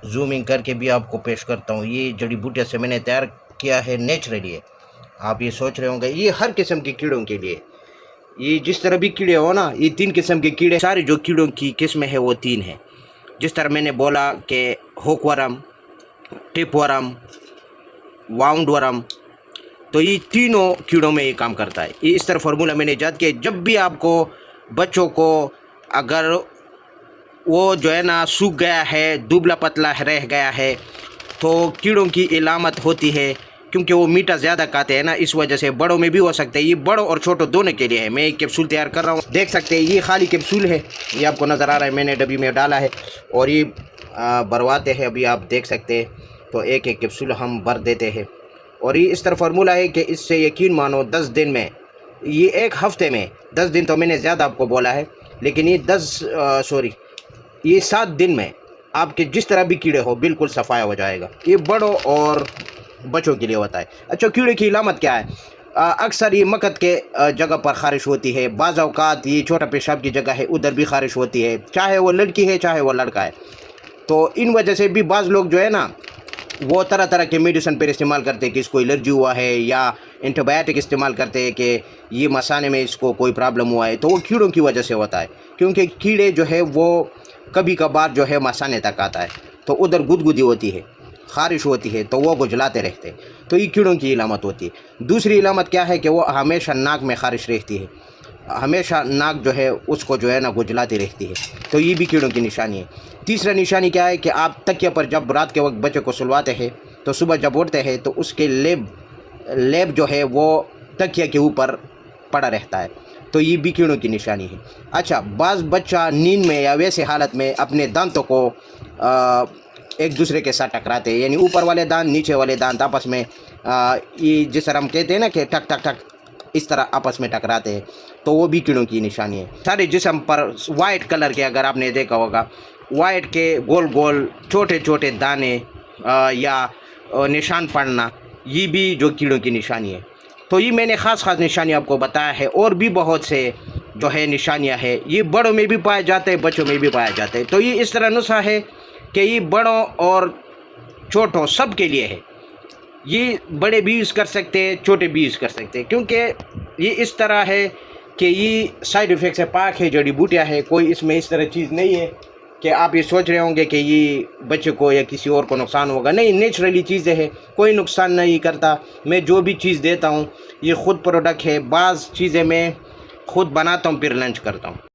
Zooming करके भी आपको पेश करता हूँ। ये जड़ी बूटियाँ से मैंने तैयार किया है नेचुरली है। आप ये सोच रहे होंगे ये हर किस्म के कीड़ों के लिए, ये जिस तरह भी कीड़े हो ना, ये 3 किस्म के कीड़े, सारे जो कीड़ों की किस्में है वो 3 है। जिस तरह मैंने बोला कि हुकवर्म, टिपवर्म, वाउंड वर्म, तो ये तीनों कीड़ों में ये काम करता है। ये इस तरह फार्मूला मैंने ईजाद किया। जब भी आपको बच्चों को अगर वो जो है ना सूख गया है, दुबला पतला रह गया है, तो कीड़ों की इलामत होती है, क्योंकि वो मीठा ज़्यादा खाते हैं ना, इस वजह से। बड़ों में भी हो सकता है, ये बड़ों और छोटों दोनों के लिए है। मैं एक कैप्सूल तैयार कर रहा हूँ, देख सकते हैं ये खाली कैप्सूल है, ये आपको नज़र आ रहा है, मैंने डब्बी में डाला है और ये भरवाते हैं। अभी आप देख सकते हैं, तो एक एक कैप्सूल हम भर देते हैं। और ये इस तरह फार्मूला है कि इससे यकीन मानो 10 दिन में, ये एक हफ़्ते में, 10 दिन तो मैंने ज़्यादा आपको बोला है, लेकिन ये ये 7 दिन में आपके जिस तरह भी कीड़े हो बिल्कुल सफाया हो जाएगा। ये बड़ों और बच्चों के लिए होता है। अच्छा, कीड़े की इलामत क्या है? अक्सर ये मकत के जगह पर ख़ारिश होती है, बाज़ औक़ात ये छोटा पेशाब की जगह है उधर भी ख़ारिश होती है, चाहे वो लड़की है चाहे वो लड़का है। तो इन वजह से भी बाज़ लोग जो है ना वो तरह तरह के मेडिसिन पर इस्तेमाल करते हैं कि इसको एलर्जी हुआ है, या एंटीबायोटिक इस्तेमाल करते हैं कि ये मसाने में इसको कोई प्रॉब्लम हुआ है। तो वो कीड़ों की वजह से होता है, क्योंकि कीड़े जो है वो कभी कभार जो है मसाने तक आता है, तो उधर गुदगुदी होती है, ख़ारिश होती है, तो वो गुजलाते रहते हैं, तो ये कीड़ों की इलामत होती है। दूसरी इलामत क्या है कि वो हमेशा नाक में ख़ारिश रहती है, हमेशा नाक जो है उसको जो है ना गुजलाती रहती है, तो ये भी कीड़ों की निशानी है। तीसरा निशानी क्या है कि आप तकिया पर जब रात के वक्त बच्चे को सुलवाते हैं, तो सुबह जब उठते हैं तो उसके लेब जो है वो तकिया के ऊपर पड़ा रहता है, तो ये भी कीड़ों की निशानी है। अच्छा, बाज़ बच्चा नींद में या वैसे हालत में अपने दांतों को एक दूसरे के साथ टकराते हैं, यानी ऊपर वाले दांत नीचे वाले दांत आपस में ये जिस तरह हम कहते हैं ना कि टक टक टक इस तरह आपस में टकराते हैं, तो वो भी कीड़ों की निशानी है। सारे जिस्म पर वाइट कलर के, अगर आपने देखा होगा, वाइट के गोल गोल छोटे छोटे दाने या निशान पड़ना, ये भी जो कीड़ों की निशानी है। तो ये मैंने ख़ास निशानी आपको बताया है, और भी बहुत से जो है निशानियां हैं, ये बड़ों में भी पाए जाते हैं, बच्चों में भी पाए जाते हैं। तो ये इस तरह नुस्खा है कि ये बड़ों और छोटों सब के लिए है। ये बड़े भी यूज़ कर सकते हैं, छोटे भी यूज़ कर सकते हैं, क्योंकि ये इस तरह है कि ये साइड इफ़ेक्ट से पाक है, जड़ी बूटियाँ है, कोई इसमें इस तरह चीज़ नहीं है कि आप ये सोच रहे होंगे कि ये बच्चे को या किसी और को नुकसान होगा। नहीं, नेचुरली चीज़ें हैं, कोई नुकसान नहीं करता। मैं जो भी चीज़ देता हूँ ये ख़ुद प्रोडक्ट है, बाज़ चीज़ें मैं ख़ुद बनाता हूँ फिर लंच करता हूँ।